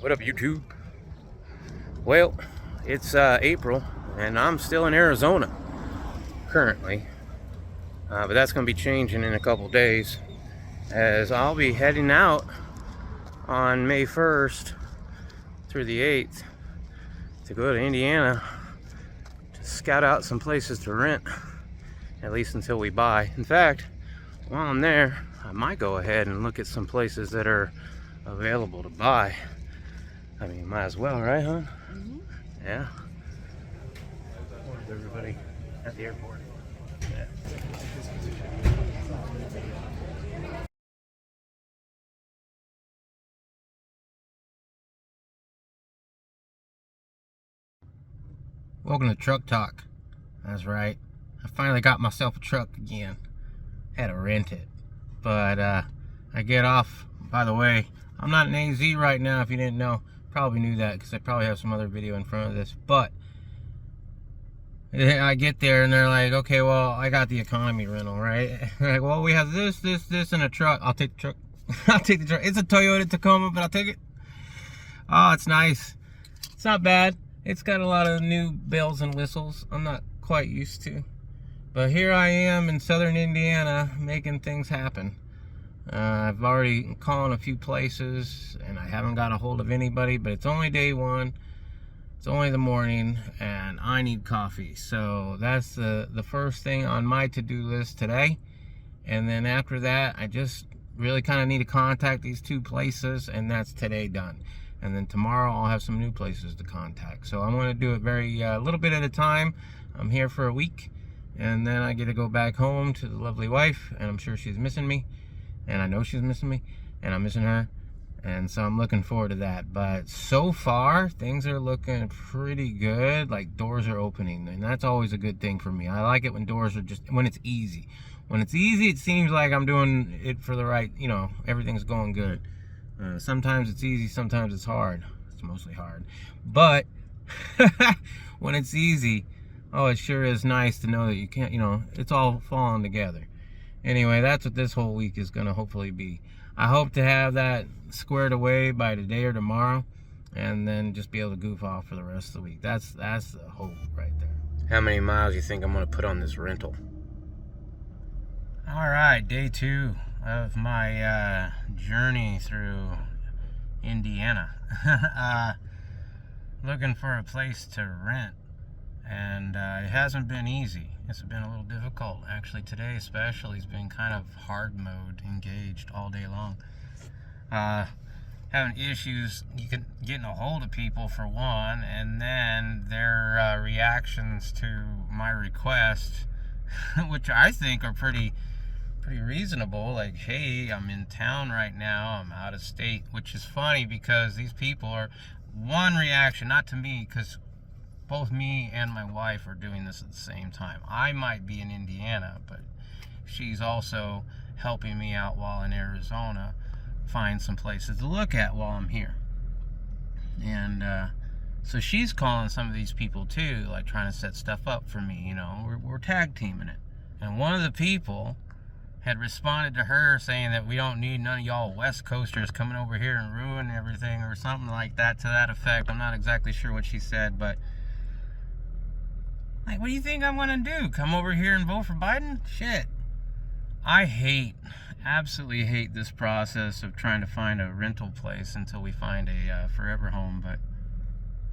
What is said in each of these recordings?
What up, YouTube? Well, it's April, and I'm still in Arizona currently, but that's going to be changing in a couple days, as I'll be heading out on May 1st through the 8th to go to Indiana to scout out some places to rent, at least until we buy. In fact, while I'm there, I might go ahead and look at some places that are available to buy. I mean, might as well, right, hon? Mm-hmm. Yeah. Where's everybody at the airport? Yeah. Welcome to Truck Talk. That's right. I finally got myself a truck again. Had to rent it. But I get off. By the way, I'm not in AZ right now, if you didn't know. Probably knew that because I probably have some other video in front of this. But I get there and they're like, okay, well, I got the economy rental, right? Like, well, we have this, and a truck. I'll take the truck. I'll take the truck. It's a Toyota Tacoma, but I'll take it. Oh, it's nice. It's not bad. It's got a lot of new bells and whistles I'm not quite used to. But here I am in southern Indiana making things happen. I've already called a few places and I haven't got a hold of anybody, but it's only day one. It's only the morning and I need coffee. So that's the first thing on my to-do list today. And then after that, I just really kind of need to contact these two places, and that's today done. And then tomorrow I'll have some new places to contact. So I'm going to do it very little bit at a time. I'm here for a week and then I get to go back home to the lovely wife, and I'm sure she's missing me. And I know she's missing me, and I'm missing her, and so I'm looking forward to that. But so far, things are looking pretty good. Like, doors are opening, and that's always a good thing for me. I like it when doors are when it's easy. When it's easy, it seems like I'm doing it for the right, everything's going good. Sometimes it's easy, sometimes it's hard. It's mostly hard. But when it's easy, oh, it sure is nice to know that you can't, it's all falling together. Anyway, that's what this whole week is going to hopefully be. I hope to have that squared away by today or tomorrow, and then just be able to goof off for the rest of the week. That's the hope right there. How many miles do you think I'm going to put on this rental? All right, day 2 of my journey through Indiana. Looking for a place to rent, and it hasn't been easy. It's been a little difficult, actually. Today especially has been kind of hard mode engaged all day long. Having issues getting a hold of people, for one, and then their reactions to my request, which I think are pretty reasonable. Like, hey, I'm in town right now, I'm out of state, which is funny because these people are, one reaction, not to me, because both me and my wife are doing this at the same time. I might be in Indiana, but she's also helping me out while in Arizona find some places to look at while I'm here. And so she's calling some of these people too, like trying to set stuff up for me. We're tag teaming it. And one of the people had responded to her saying that we don't need none of y'all West Coasters coming over here and ruin everything, or something like that, to that effect. I'm not exactly sure what she said, but like, what do you think I'm gonna do? Come over here and vote for Biden? Shit. I absolutely hate this process of trying to find a rental place until we find a forever home, but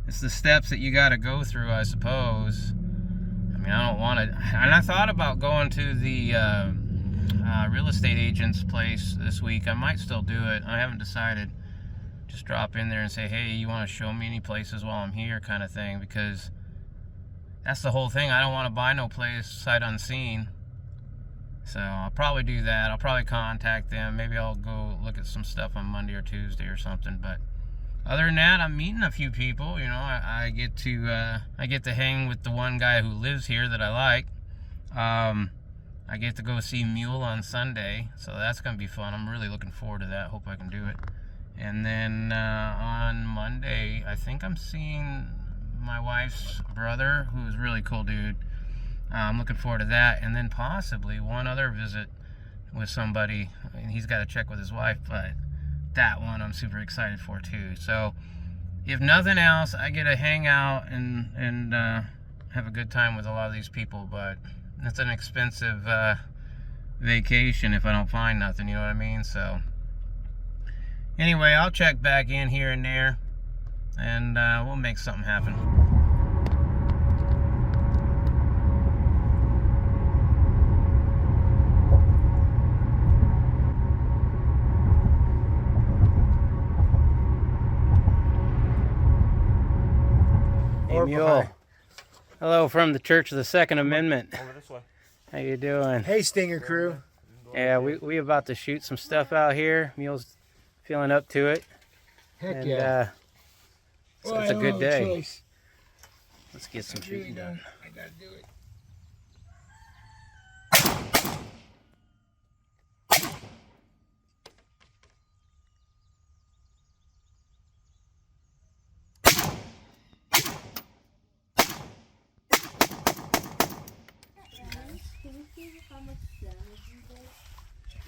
it's the steps that you gotta go through, I suppose. I mean, I don't want to, and I thought about going to the real estate agent's place this week. I might still do it. I haven't decided. Just drop in there and say, hey, you want to show me any places while I'm here, kind of thing, because that's the whole thing. I don't want to buy no place sight unseen. So I'll probably do that. I'll probably contact them. Maybe I'll go look at some stuff on Monday or Tuesday or something. But other than that, I'm meeting a few people. I get to hang with the one guy who lives here that I like. I get to go see Mule on Sunday, so that's going to be fun. I'm really looking forward to that. Hope I can do it. And then on Monday, I think I'm seeing my wife's brother, who's a really cool dude. I'm looking forward to that. And then possibly one other visit with somebody. I mean, he's got to check with his wife, but that one I'm super excited for too. So if nothing else, I get to hang out and have a good time with a lot of these people. But it's an expensive vacation if I don't find nothing, you know what I mean? So anyway, I'll check back in here and there, and we'll make something happen. Hey, Mule. Hello from the Church of the Second Amendment. Over this way. How you doing? Hey, Stinger crew. Yeah, we about to shoot some stuff out here. Mule's feeling up to it. Heck And yeah. so it's a good day. Let's get some shooting done. I gotta do it.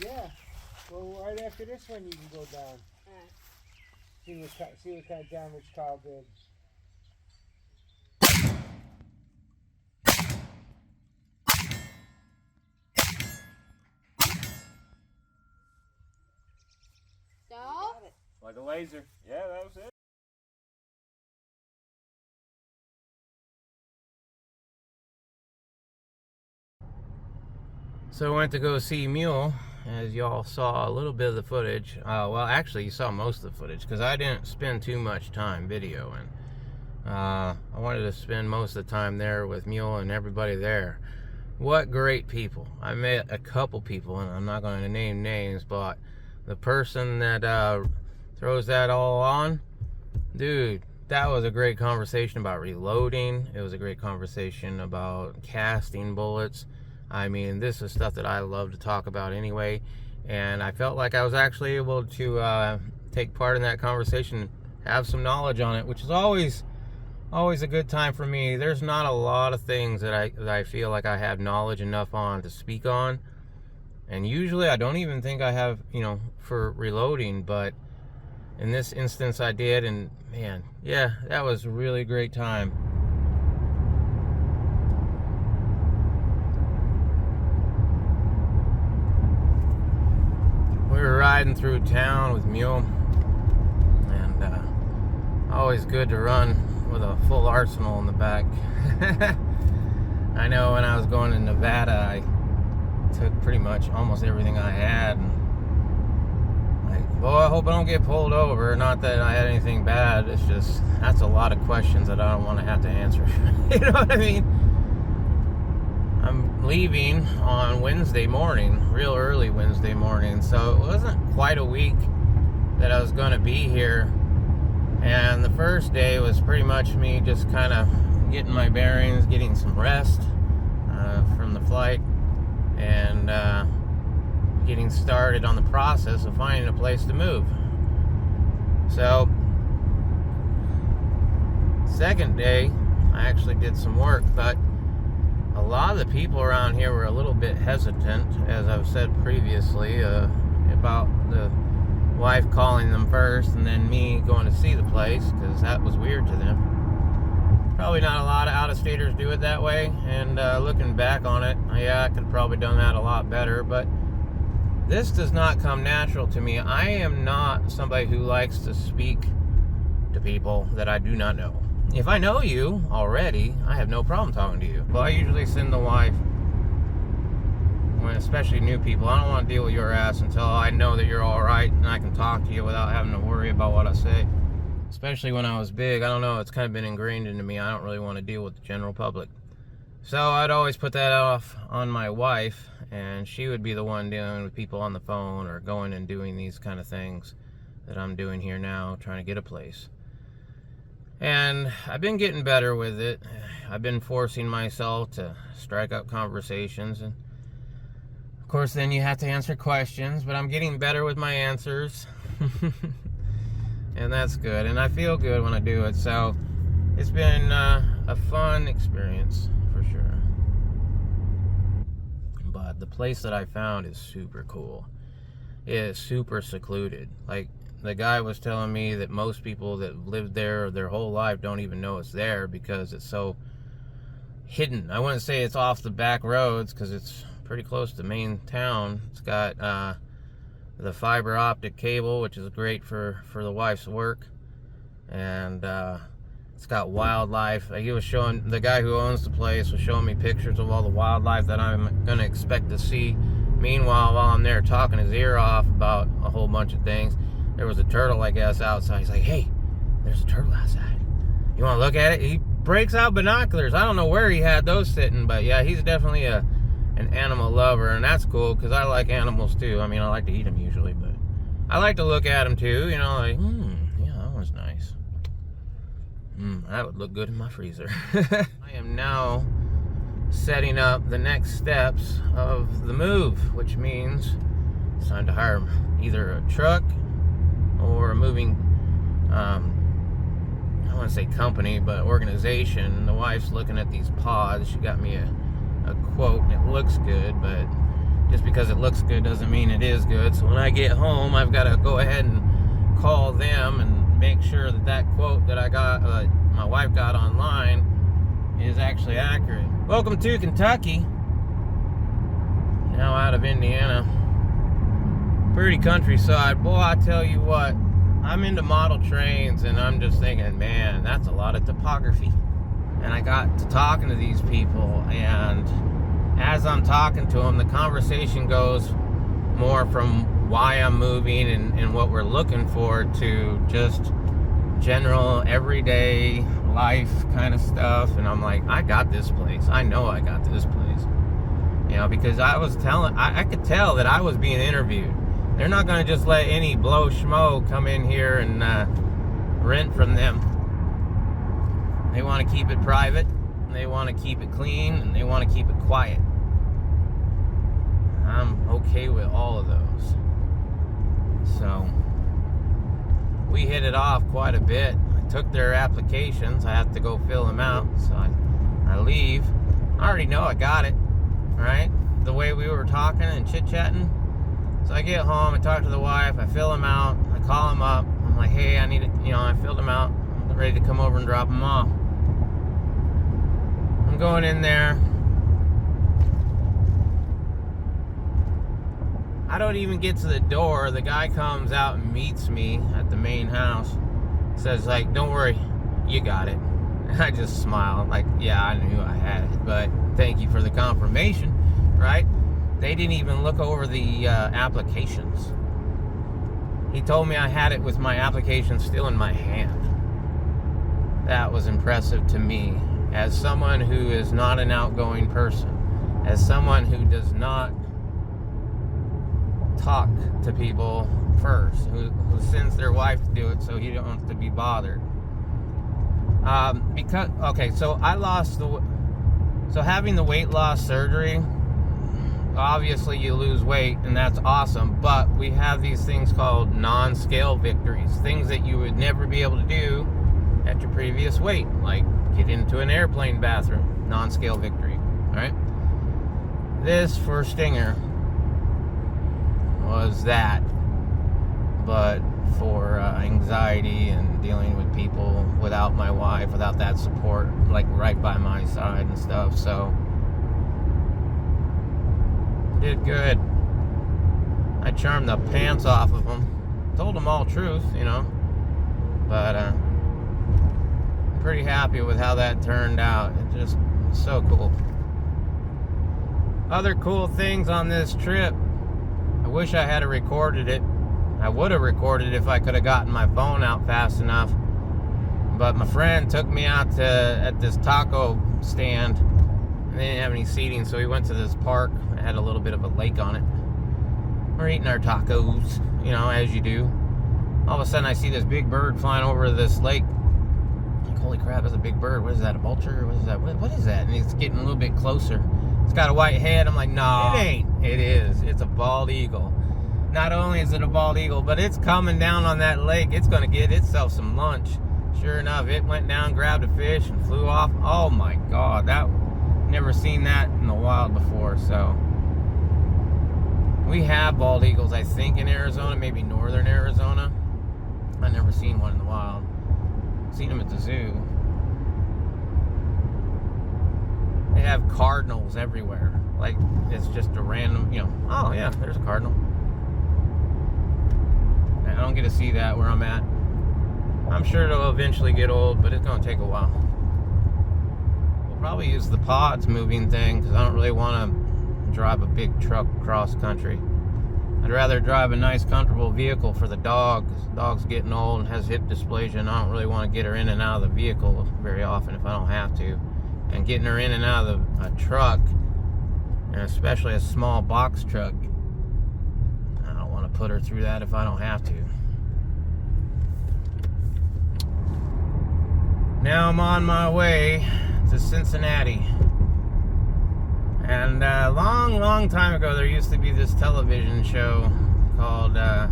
Yeah. Well, right after this one, you can go down. See what kind of damage Carl did. Like a laser. Yeah, that was it. So I went to go see Mule, as y'all saw a little bit of the footage. Well, actually, you saw most of the footage because I didn't spend too much time videoing. I wanted to spend most of the time there with Mule and everybody there. What great people. I met a couple people, and I'm not going to name names, but the person that throws that all on, dude, that was a great conversation about reloading. It was a great conversation about casting bullets. I mean, this is stuff that I love to talk about anyway, and I felt like I was actually able to take part in that conversation, have some knowledge on it, which is always a good time for me. There's not a lot of things that I feel like I have knowledge enough on to speak on, and usually I don't even think I have, you know, for reloading, but in this instance I did, and man, yeah, that was a really great time. We were riding through town with Mule, and always good to run with a full arsenal in the back. I know when I was going to Nevada, I took pretty much almost everything I had. And like, well, I hope I don't get pulled over. Not that I had anything bad. It's just, that's a lot of questions that I don't want to have to answer. You know what I mean? I'm leaving on Wednesday morning, real early Wednesday morning, so it wasn't quite a week that I was going to be here. And the first day was pretty much me just kind of getting my bearings, getting some rest from the flight, and getting started on the process of finding a place to move. So, second day, I actually did some work, but a lot of the people around here were a little bit hesitant, as I've said previously, about the wife calling them first and then me going to see the place, because that was weird to them. Probably not a lot of out-of-staters do it that way, and looking back on it, yeah, I could probably done that a lot better, but this does not come natural to me. I am not somebody who likes to speak to people that I do not know. If I know you already, I have no problem talking to you. Well, I usually send the wife, when especially new people, I don't want to deal with your ass until I know that you're all right and I can talk to you without having to worry about what I say. Especially when I was big, I don't know, it's kind of been ingrained into me. I don't really want to deal with the general public. So I'd always put that off on my wife, and she would be the one dealing with people on the phone or going and doing these kind of things that I'm doing here now, trying to get a place. And I've been getting better with it. I've been forcing myself to strike up conversations, and of course then you have to answer questions, but I'm getting better with my answers. And that's good, and I feel good when I do it. So it's been a fun experience for sure. But the place that I found is super cool. It is super secluded. Like, the guy was telling me that most people that lived there their whole life don't even know it's there because it's so hidden. I wouldn't say it's off the back roads because it's pretty close to main town. It's got the fiber optic cable, which is great for the wife's work, and it's got wildlife. He was showing, the guy who owns the place was showing me pictures of all the wildlife that I'm gonna expect to see. Meanwhile, while I'm there talking his ear off about a whole bunch of things, there was a turtle, I guess, outside. He's like, hey, there's a turtle outside. You want to look at it? He breaks out binoculars. I don't know where he had those sitting, but yeah, he's definitely an animal lover, and that's cool because I like animals too. I mean, I like to eat them usually, but I like to look at them too, you know, like, yeah, that one's nice. That would look good in my freezer. I am now setting up the next steps of the move, which means it's time to hire either a truck or a moving, I don't want to say company, but organization. The wife's looking at these pods. She got me a quote, and it looks good, but just because it looks good doesn't mean it is good. So when I get home, I've got to go ahead and call them and make sure that that quote that I got, my wife got online, is actually accurate. Welcome to Kentucky. Now out of Indiana. Pretty countryside. Boy, I tell you what, I'm into model trains, and I'm just thinking, man, that's a lot of topography. And I got to talking to these people, and as I'm talking to them, the conversation goes more from why I'm moving and what we're looking for to just general everyday life kind of stuff. And I'm like, I got this place. I know I got this place. You know, because I could tell that I was being interviewed. They're not going to just let any blow schmo come in here and rent from them. They want to keep it private, and they want to keep it clean, and they want to keep it quiet. I'm okay with all of those. So we hit it off quite a bit. I took their applications. I have to go fill them out. So I leave. I already know I got it, right? The way we were talking and chit-chatting. So I get home, I talk to the wife, I fill them out, I call them up. I'm like, hey, I need it, you know, I filled them out. I'm ready to come over and drop them off. I'm going in there. I don't even get to the door. The guy comes out and meets me at the main house. Says, like, don't worry, you got it. And I just smiled, like, yeah, I knew I had it, but thank you for the confirmation, right? They didn't even look over the applications. He told me I had it with my application still in my hand. That was impressive to me as someone who is not an outgoing person, as someone who does not talk to people first, who sends their wife to do it so he don't have to be bothered. So having the weight loss surgery, obviously you lose weight, and that's awesome, but we have these things called non-scale victories, things that you would never be able to do at your previous weight, like get into an airplane bathroom, non-scale victory. All right, this for Stinger was that, but for anxiety and dealing with people without my wife, without that support, like right by my side and stuff. So did good. I charmed the pants off of them. Told them all truth, you know. But I'm pretty happy with how that turned out. It's just so cool. Other cool things on this trip. I wish I had recorded it. I would have recorded it if I could have gotten my phone out fast enough. But my friend took me out at this taco stand. They didn't have any seating, so we went to this park. It had a little bit of a lake on it. We're eating our tacos, you know, as you do. All of a sudden, I see this big bird flying over this lake. Like, holy crap, that's a big bird. What is that, a vulture? What is that? What is that? And it's getting a little bit closer. It's got a white head. I'm like, no, it ain't. It is. It's a bald eagle. Not only is it a bald eagle, but it's coming down on that lake. It's going to get itself some lunch. Sure enough, it went down, grabbed a fish, and flew off. Oh, my God. Never seen that in the wild before. So we have bald eagles, I think, in Arizona, maybe northern Arizona. never seen one in the wild. Seen them at the zoo. They have cardinals everywhere. Like, it's just a random, you know, oh yeah, there's a cardinal. I don't get to see that where I'm at. I'm sure it'll eventually get old, but it's going to take a while. We'll probably use the pods moving thing because I don't really want to drive a big truck cross country. I'd rather drive a nice, comfortable vehicle for the dog. The dog's getting old and has hip dysplasia, and I don't really want to get her in and out of the vehicle very often if I don't have to. And getting her in and out of a truck, and especially a small box truck, I don't want to put her through that if I don't have to. Now I'm on my way to Cincinnati. And a long time ago, there used to be this television show called, oh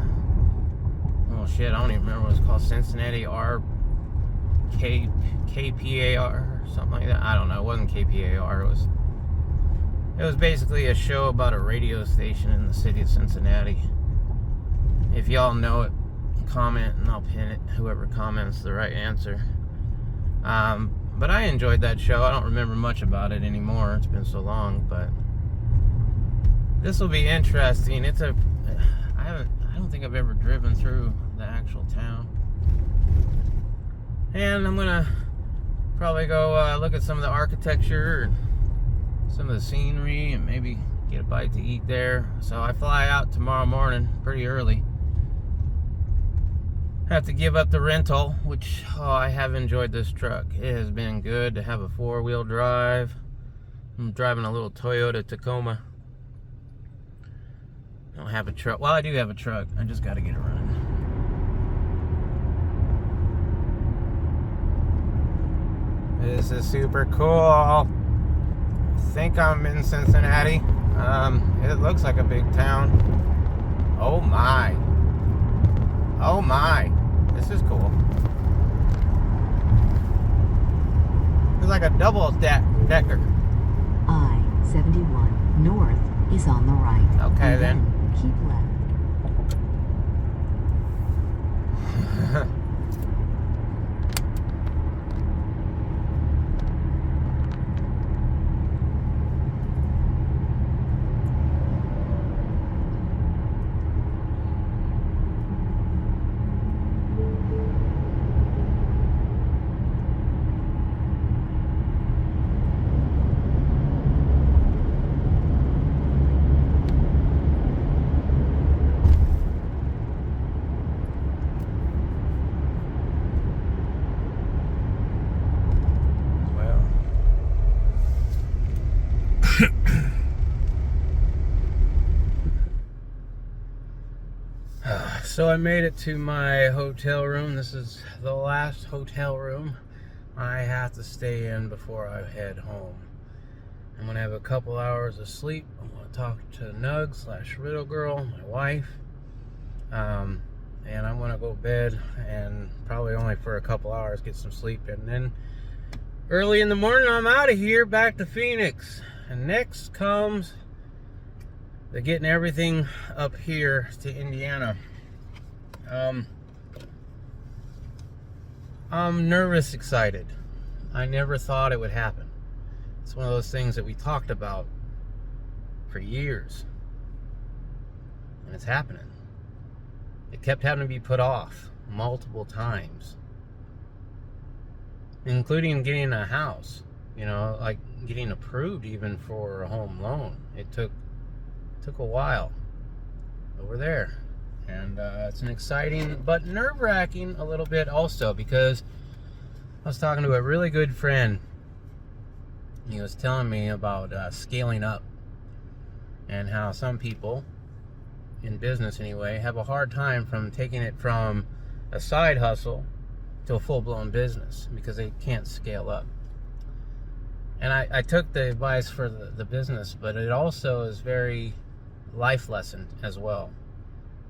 shit, I don't even remember what it was called, Cincinnati KPAR or something like that. I don't know, it wasn't KPAR, it was basically a show about a radio station in the city of Cincinnati. If y'all know it, comment and I'll pin it, whoever comments the right answer. But I enjoyed that show. I don't remember much about it anymore. It's been so long, but this will be interesting. I don't think I've ever driven through the actual town. And I'm gonna probably go look at some of the architecture and some of the scenery and maybe get a bite to eat there. So I fly out tomorrow morning pretty early. Have to give up the rental, which I have enjoyed this truck. It has been good to have a 4-wheel drive. I'm driving a little Toyota Tacoma. I don't have a truck. Well, I do have a truck. I just got to get it running. This is super cool. I think I'm in Cincinnati. It looks like a big town. Oh my. Oh my. This is cool. It's like a double decker. I-71 north is on the right. Okay, and then. Keep left. So I made it to my hotel room. This is the last hotel room I have to stay in before I head home. I'm gonna have a couple hours of sleep. I'm gonna talk to Nug/Riddle Girl, my wife, and I'm gonna go to bed and probably only for a couple hours get some sleep, and then early in the morning I'm out of here back to Phoenix. And next comes the getting everything up here to Indiana. I'm nervous, excited. I never thought it would happen. It's one of those things that we talked about for years, and it's happening. It kept having to be put off multiple times, including getting a house, you know, like getting approved even for a home loan. It took a while, but we're there. And it's an exciting but nerve-wracking a little bit also, because I was talking to a really good friend. He was telling me about scaling up and how some people, in business anyway, have a hard time from taking it from a side hustle to a full-blown business because they can't scale up. And I took the advice for the business, but it also is very life lesson as well.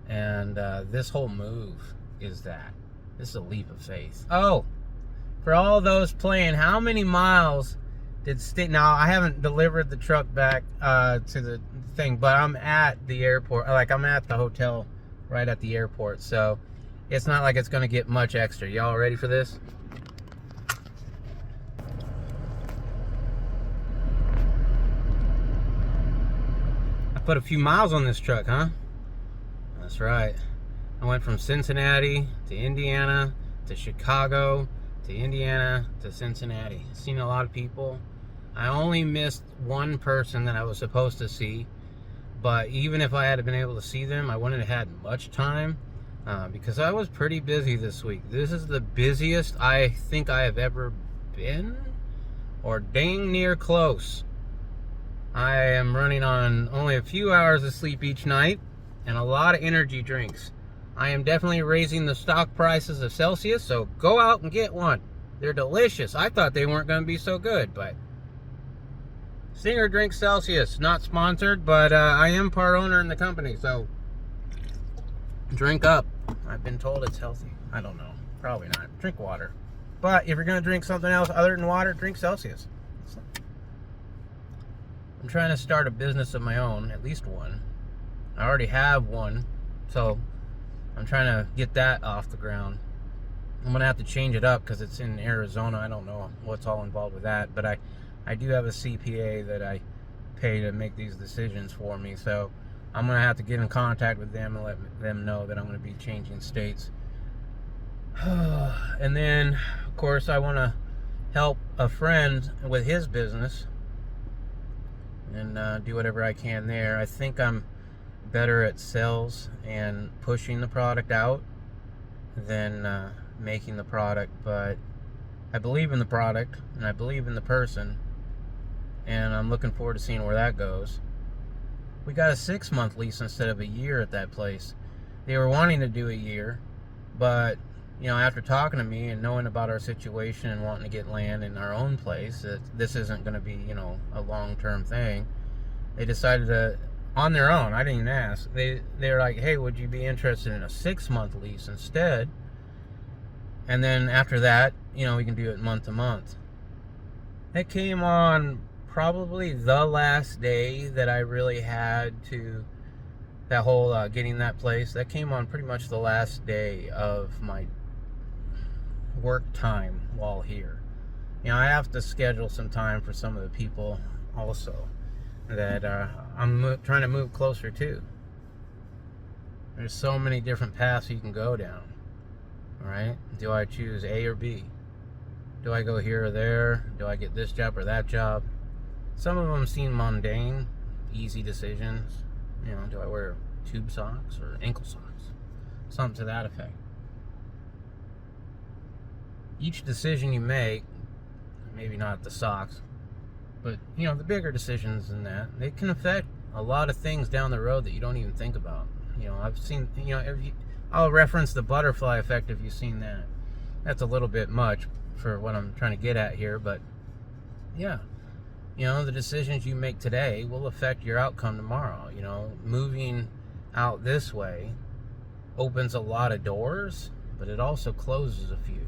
And this whole move is that. This is a leap of faith. Oh, for all those playing, how many miles did now I haven't delivered the truck back to the thing, but I'm at the airport. Like, I'm at the hotel right at the airport. So it's not like it's gonna get much extra. Y'all ready for this? I put a few miles on this truck, huh? That's right. I went from Cincinnati to Indiana to Chicago to Indiana to Cincinnati. Seen a lot of people. I only missed one person that I was supposed to see, but even if I had been able to see them, I wouldn't have had much time because I was pretty busy this week. This is the busiest I think I have ever been, or dang near close. I am running on only a few hours of sleep each night and a lot of energy drinks. I am definitely raising the stock prices of Celsius, so go out and get one. They're delicious. I thought they weren't going to be so good, but Stinger drinks Celsius. Not sponsored, but I am part owner in the company, so drink up. I've been told it's healthy. I don't know. Probably not. Drink water. But if you're going to drink something else other than water, drink Celsius. I'm trying to start a business of my own, at least one. I already have one, so I'm trying to get that off the ground. I'm going to have to change it up because it's in Arizona. I don't know what's all involved with that, but I do have a CPA that I pay to make these decisions for me, so I'm going to have to get in contact with them and let them know that I'm going to be changing states. And then, of course, I want to help a friend with his business and do whatever I can there. I think I'm better at sales and pushing the product out than making the product, but I believe in the product and I believe in the person, and I'm looking forward to seeing where that goes. We got a 6-month lease instead of a year at that place. They were wanting to do a year, but you know, after talking to me and knowing about our situation and wanting to get land in our own place, that this isn't going to be, you know, a long-term thing, they decided to, on their own, I didn't even ask, they're like, hey, would you be interested in a 6-month lease instead? And then after that, you know, we can do it month to month. It came on probably the last day that I really had to, that whole getting that place, that came on pretty much the last day of my work time while here. You know, I have to schedule some time for some of the people also that I'm trying to move closer to. There's so many different paths you can go down. All right, do I choose A or B? Do I go here or there? Do I get this job or that job? Some of them seem mundane, easy decisions. You know, do I wear tube socks or ankle socks? Something to that effect. Each decision you make, maybe not the socks, but you know, the bigger decisions than that, they can affect a lot of things down the road that you don't even think about. You know, I've seen, you know, I'll reference the butterfly effect if you've seen that. That's a little bit much for what I'm trying to get at here, but yeah, you know, the decisions you make today will affect your outcome tomorrow. You know, moving out this way opens a lot of doors, but it also closes a few.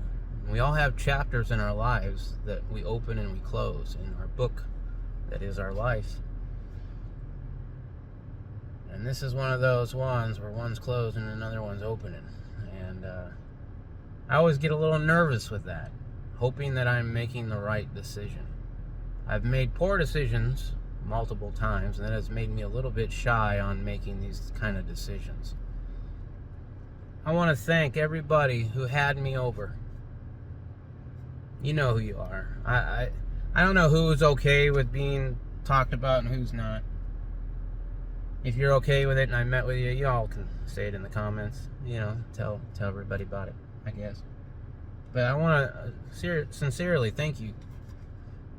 We all have chapters in our lives that we open and we close in our book that is our life. And this is one of those ones where one's closed and another one's opening. And I always get a little nervous with that, hoping that I'm making the right decision. I've made poor decisions multiple times, and that has made me a little bit shy on making these kind of decisions. I want to thank everybody who had me over. You know who you are. I don't know who's okay with being talked about and who's not. If you're okay with it and I met with you, y'all can say it in the comments. You know, tell everybody about it, I guess. But I want to sincerely thank you.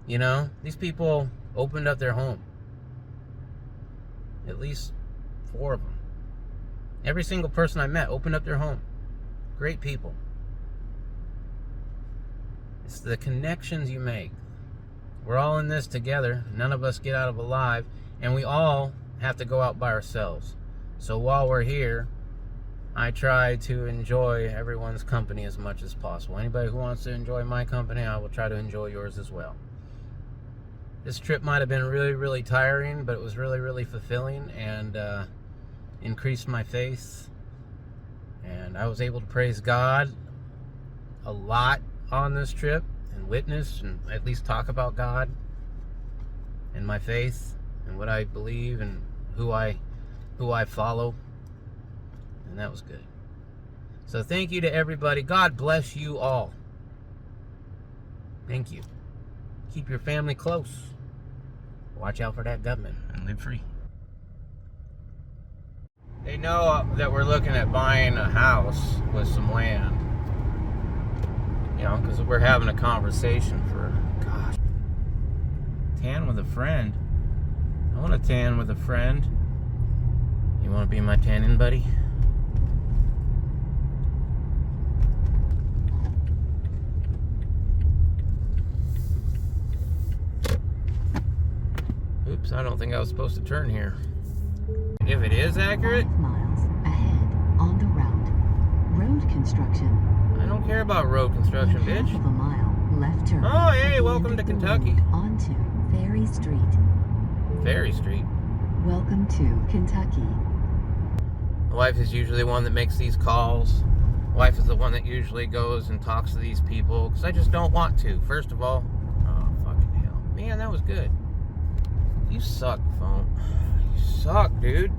You know, these people opened up their home. At least 4 of them. Every single person I met opened up their home. Great people. It's the connections you make. We're all in this together. None of us get out of alive. And we all have to go out by ourselves. So while we're here, I try to enjoy everyone's company as much as possible. Anybody who wants to enjoy my company, I will try to enjoy yours as well. This trip might have been really, really tiring, but it was really, really fulfilling and increased my faith And I was able to praise God a lot on this trip and witness and at least talk about God and my faith and what I believe and who I follow. And that was good. So thank you to everybody. God bless you all. Thank you. Keep your family close. Watch out for that government and live free. They know that we're looking at buying a house with some land. You know, because we're having a conversation for, gosh, tan with a friend. I want to tan with a friend. You want to be my tanning buddy? Oops, I don't think I was supposed to turn here. If it is accurate, 5 miles ahead on the route. Road construction. I don't care about road construction, In half bitch. of a mile, left turn. Oh, hey, at the welcome end to of the Kentucky. road Onto Ferry Street. Ferry Street. Welcome to Kentucky. My wife is usually the one that makes these calls. My wife is the one that usually goes and talks to these people because I just don't want to. First of all, oh, fucking hell. Man, that was good. You suck, phone. You suck, dude.